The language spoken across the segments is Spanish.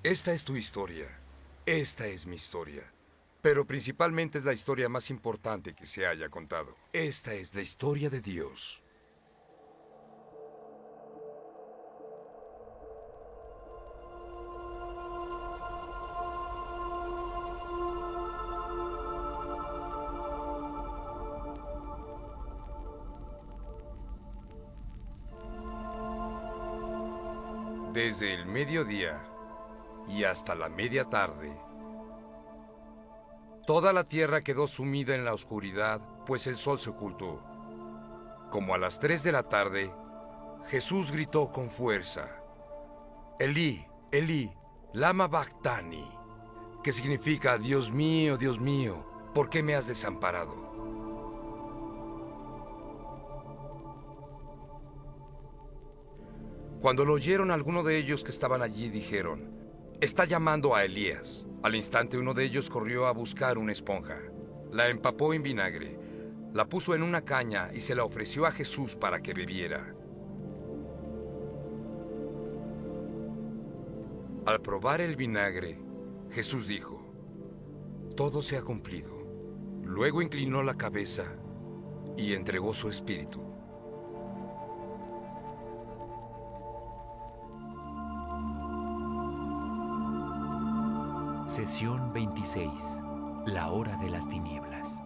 Esta es tu historia. Esta es mi historia. Pero principalmente es la historia más importante que se haya contado. Esta es la historia de Dios. Desde el mediodía y hasta la media tarde, toda la tierra quedó sumida en la oscuridad, pues el sol se ocultó. Como a las 3 de la tarde, Jesús gritó con fuerza: Elí, Elí, lama bactani, que significa: Dios mío, ¿por qué me has desamparado? Cuando lo oyeron, algunos de ellos que estaban allí dijeron: está llamando a Elías. Al instante uno de ellos corrió a buscar una esponja, la empapó en vinagre, la puso en una caña y se la ofreció a Jesús para que bebiera. Al probar el vinagre, Jesús dijo: todo se ha cumplido. Luego inclinó la cabeza y entregó su espíritu. Sesión 26. La hora de las tinieblas.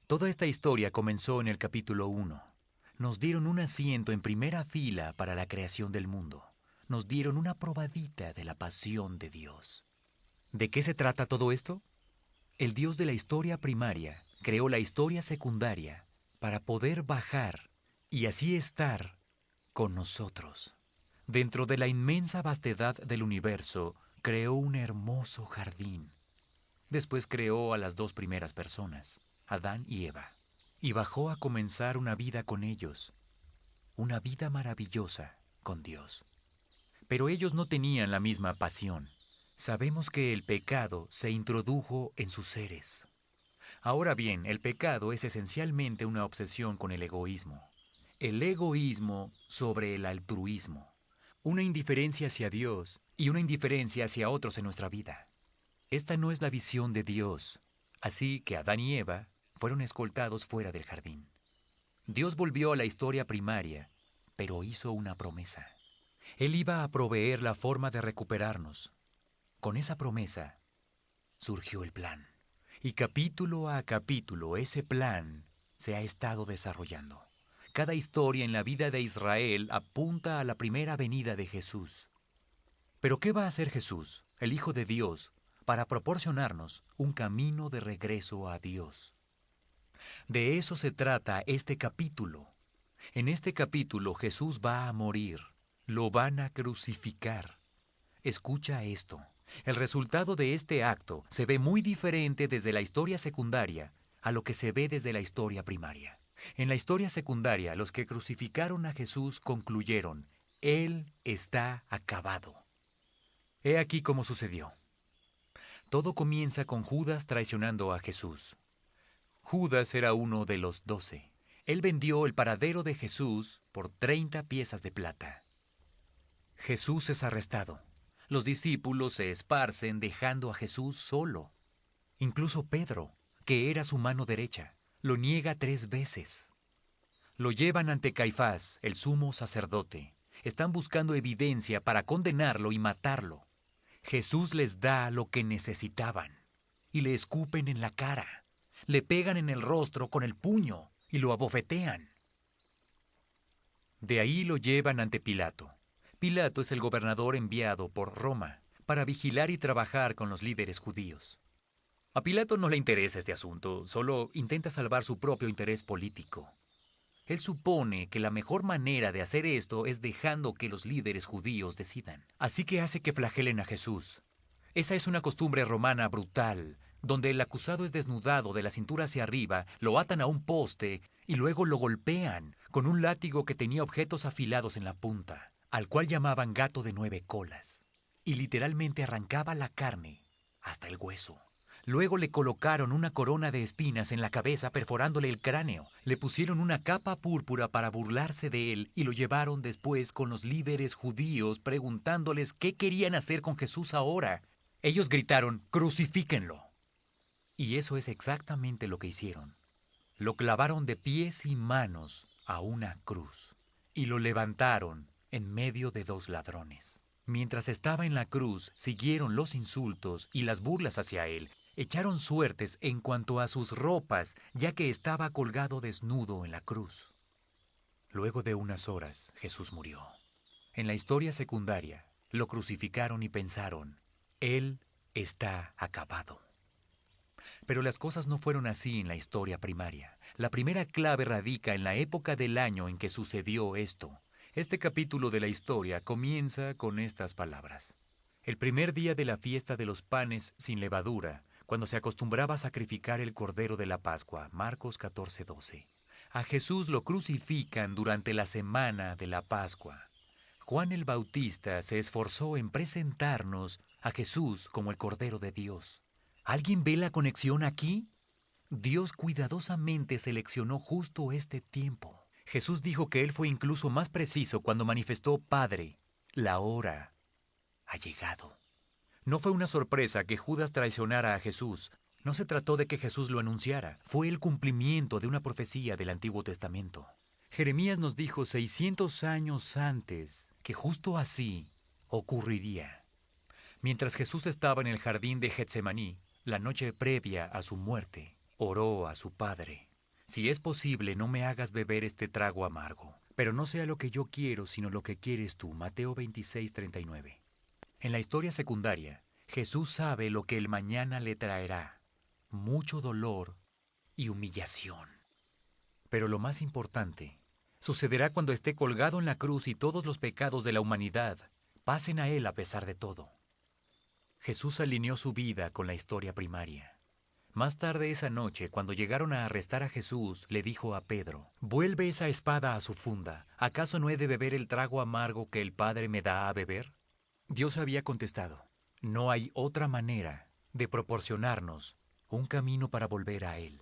Toda esta historia comenzó en el capítulo 1. Nos dieron un asiento en primera fila para la creación del mundo. Nos dieron una probadita de la pasión de Dios. ¿De qué se trata todo esto? El Dios de la historia primaria creó la historia secundaria para poder bajar y así estar con nosotros. Dentro de la inmensa vastedad del universo, creó un hermoso jardín. Después creó a las dos primeras personas, Adán y Eva, y bajó a comenzar una vida con ellos, una vida maravillosa con Dios. Pero ellos no tenían la misma pasión. Sabemos que el pecado se introdujo en sus seres. Ahora bien, el pecado es esencialmente una obsesión con el egoísmo. El egoísmo sobre el altruismo. Una indiferencia hacia Dios y una indiferencia hacia otros en nuestra vida. Esta no es la visión de Dios. Así que Adán y Eva fueron escoltados fuera del jardín. Dios volvió a la historia primaria, pero hizo una promesa. Él iba a proveer la forma de recuperarnos. Con esa promesa surgió el plan. Y capítulo a capítulo ese plan se ha estado desarrollando. Cada historia en la vida de Israel apunta a la primera venida de Jesús. Pero ¿qué va a hacer Jesús, el Hijo de Dios, para proporcionarnos un camino de regreso a Dios? De eso se trata este capítulo. En este capítulo Jesús va a morir. Lo van a crucificar. Escucha esto. El resultado de este acto se ve muy diferente desde la historia secundaria a lo que se ve desde la historia primaria. En la historia secundaria, los que crucificaron a Jesús concluyeron: Él está acabado. He aquí cómo sucedió. Todo comienza con Judas traicionando a Jesús. Judas era uno de los 12. Él vendió el paradero de Jesús por 30 piezas de plata. Jesús es arrestado. Los discípulos se esparcen dejando a Jesús solo. Incluso Pedro, que era su mano derecha, lo niega 3 veces. Lo llevan ante Caifás, el sumo sacerdote. Están buscando evidencia para condenarlo y matarlo. Jesús les da lo que necesitaban y le escupen en la cara. Le pegan en el rostro con el puño y lo abofetean. De ahí lo llevan ante Pilato. Pilato es el gobernador enviado por Roma para vigilar y trabajar con los líderes judíos. A Pilato no le interesa este asunto, solo intenta salvar su propio interés político. Él supone que la mejor manera de hacer esto es dejando que los líderes judíos decidan. Así que hace que flagelen a Jesús. Esa es una costumbre romana brutal, donde el acusado es desnudado de la cintura hacia arriba, lo atan a un poste y luego lo golpean con un látigo que tenía objetos afilados en la punta, al cual llamaban gato de 9 colas, y literalmente arrancaba la carne hasta el hueso. Luego le colocaron una corona de espinas en la cabeza perforándole el cráneo. Le pusieron una capa púrpura para burlarse de él y lo llevaron después con los líderes judíos preguntándoles qué querían hacer con Jesús ahora. Ellos gritaron, «¡Crucifíquenlo!». Y eso es exactamente lo que hicieron. Lo clavaron de pies y manos a una cruz y lo levantaron en medio de dos ladrones. Mientras estaba en la cruz, siguieron los insultos y las burlas hacia él. Echaron suertes en cuanto a sus ropas, ya que estaba colgado desnudo en la cruz. Luego de unas horas, Jesús murió. En la historia secundaria, lo crucificaron y pensaron, «Él está acabado». Pero las cosas no fueron así en la historia primaria. La primera clave radica en la época del año en que sucedió esto. Este capítulo de la historia comienza con estas palabras. El primer día de la fiesta de los panes sin levadura, cuando se acostumbraba a sacrificar el cordero de la Pascua, Marcos 14:12. A Jesús lo crucifican durante la semana de la Pascua. Juan el Bautista se esforzó en presentarnos a Jesús como el Cordero de Dios. ¿Alguien ve la conexión aquí? Dios cuidadosamente seleccionó justo este tiempo. Jesús dijo que Él fue incluso más preciso cuando manifestó, «Padre, la hora ha llegado». No fue una sorpresa que Judas traicionara a Jesús. No se trató de que Jesús lo anunciara. Fue el cumplimiento de una profecía del Antiguo Testamento. Jeremías nos dijo 600 años antes que justo así ocurriría. Mientras Jesús estaba en el jardín de Getsemaní, la noche previa a su muerte, oró a su Padre. «Si es posible, no me hagas beber este trago amargo, pero no sea lo que yo quiero, sino lo que quieres tú». Mateo 26:39. En la historia secundaria, Jesús sabe lo que el mañana le traerá: mucho dolor y humillación. Pero lo más importante sucederá cuando esté colgado en la cruz y todos los pecados de la humanidad pasen a Él a pesar de todo. Jesús alineó su vida con la historia primaria. Más tarde esa noche, cuando llegaron a arrestar a Jesús, le dijo a Pedro, «Vuelve esa espada a su funda. ¿Acaso no he de beber el trago amargo que el Padre me da a beber?». Dios había contestado, «No hay otra manera de proporcionarnos un camino para volver a Él».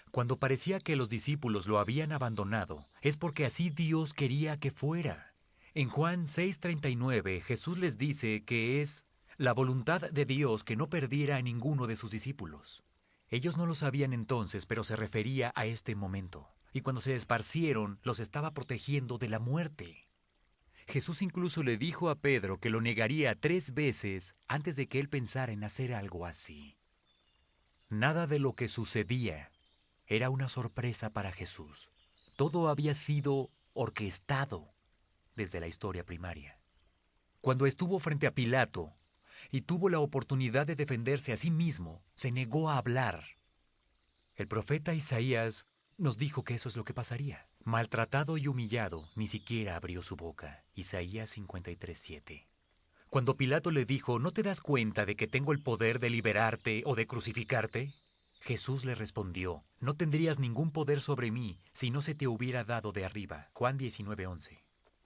Cuando parecía que los discípulos lo habían abandonado, es porque así Dios quería que fuera. En Juan 6:39, Jesús les dice que es la voluntad de Dios que no perdiera a ninguno de sus discípulos. Ellos no lo sabían entonces, pero se refería a este momento. Y cuando se esparcieron, los estaba protegiendo de la muerte. Jesús incluso le dijo a Pedro que lo negaría 3 veces antes de que él pensara en hacer algo así. Nada de lo que sucedía era una sorpresa para Jesús. Todo había sido orquestado desde la historia primaria. Cuando estuvo frente a Pilato y tuvo la oportunidad de defenderse a sí mismo, se negó a hablar. El profeta Isaías nos dijo que eso es lo que pasaría. Maltratado y humillado, ni siquiera abrió su boca. Isaías 53:7. Cuando Pilato le dijo, «¿No te das cuenta de que tengo el poder de liberarte o de crucificarte?», Jesús le respondió, «No tendrías ningún poder sobre mí si no se te hubiera dado de arriba». Juan 19:11.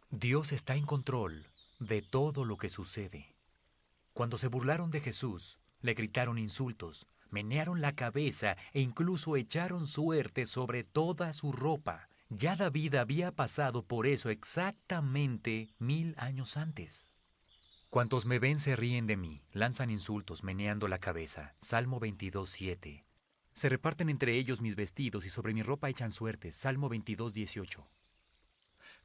Dios está en control de todo lo que sucede. Cuando se burlaron de Jesús, le gritaron insultos, menearon la cabeza e incluso echaron suerte sobre toda su ropa. Ya David había pasado por eso exactamente 1000 años antes. Cuantos me ven se ríen de mí, lanzan insultos, meneando la cabeza. Salmo 22:7. Se reparten entre ellos mis vestidos y sobre mi ropa echan suertes. Salmo 22:18.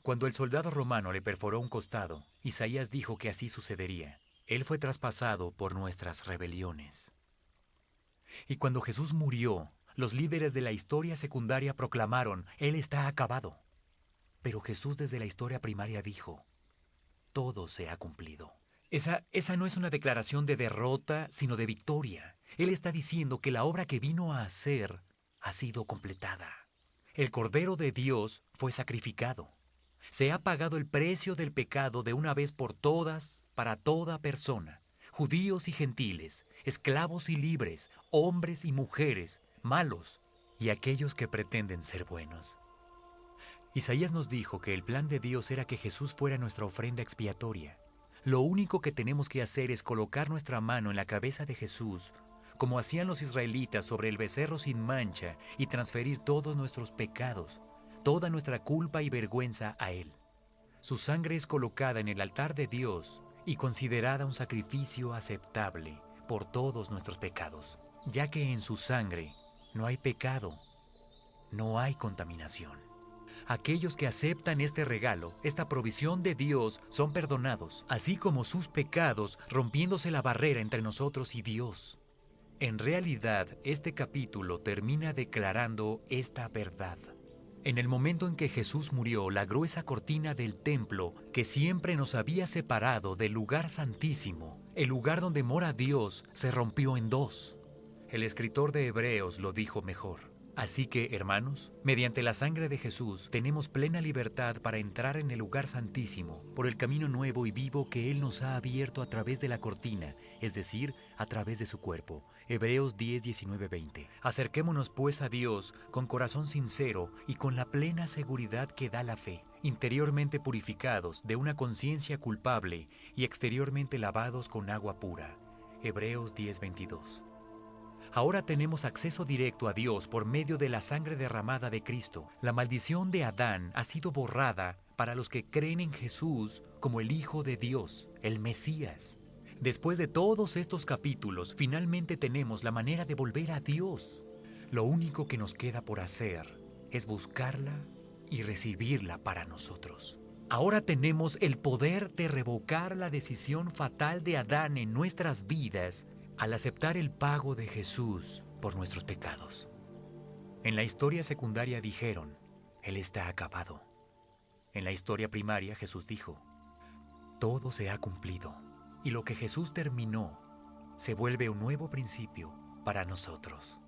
Cuando el soldado romano le perforó un costado, Isaías dijo que así sucedería. Él fue traspasado por nuestras rebeliones. Y cuando Jesús murió, los líderes de la historia secundaria proclamaron, «Él está acabado». Pero Jesús desde la historia primaria dijo, «Todo se ha cumplido». Esa no es una declaración de derrota, sino de victoria. Él está diciendo que la obra que vino a hacer ha sido completada. El Cordero de Dios fue sacrificado. Se ha pagado el precio del pecado de una vez por todas, para toda persona, judíos y gentiles, esclavos y libres, hombres y mujeres, malos y aquellos que pretenden ser buenos. Isaías nos dijo que el plan de Dios era que Jesús fuera nuestra ofrenda expiatoria. Lo único que tenemos que hacer es colocar nuestra mano en la cabeza de Jesús, como hacían los israelitas sobre el becerro sin mancha, y transferir todos nuestros pecados, toda nuestra culpa y vergüenza a Él. Su sangre es colocada en el altar de Dios y considerada un sacrificio aceptable por todos nuestros pecados, ya que en su sangre no hay pecado, no hay contaminación. Aquellos que aceptan este regalo, esta provisión de Dios, son perdonados, así como sus pecados, rompiéndose la barrera entre nosotros y Dios. En realidad, este capítulo termina declarando esta verdad. En el momento en que Jesús murió, la gruesa cortina del templo, que siempre nos había separado del lugar santísimo, el lugar donde mora Dios, se rompió en dos. El escritor de Hebreos lo dijo mejor. Así que, hermanos, mediante la sangre de Jesús tenemos plena libertad para entrar en el lugar santísimo por el camino nuevo y vivo que Él nos ha abierto a través de la cortina, es decir, a través de su cuerpo. Hebreos 10, 19, 20. Acerquémonos pues a Dios con corazón sincero y con la plena seguridad que da la fe, interiormente purificados de una conciencia culpable y exteriormente lavados con agua pura. Hebreos 10, 22. Ahora tenemos acceso directo a Dios por medio de la sangre derramada de Cristo. La maldición de Adán ha sido borrada para los que creen en Jesús como el Hijo de Dios, el Mesías. Después de todos estos capítulos, finalmente tenemos la manera de volver a Dios. Lo único que nos queda por hacer es buscarla y recibirla para nosotros. Ahora tenemos el poder de revocar la decisión fatal de Adán en nuestras vidas al aceptar el pago de Jesús por nuestros pecados. En la historia secundaria dijeron, Él está acabado. En la historia primaria Jesús dijo, todo se ha cumplido, y lo que Jesús terminó se vuelve un nuevo principio para nosotros.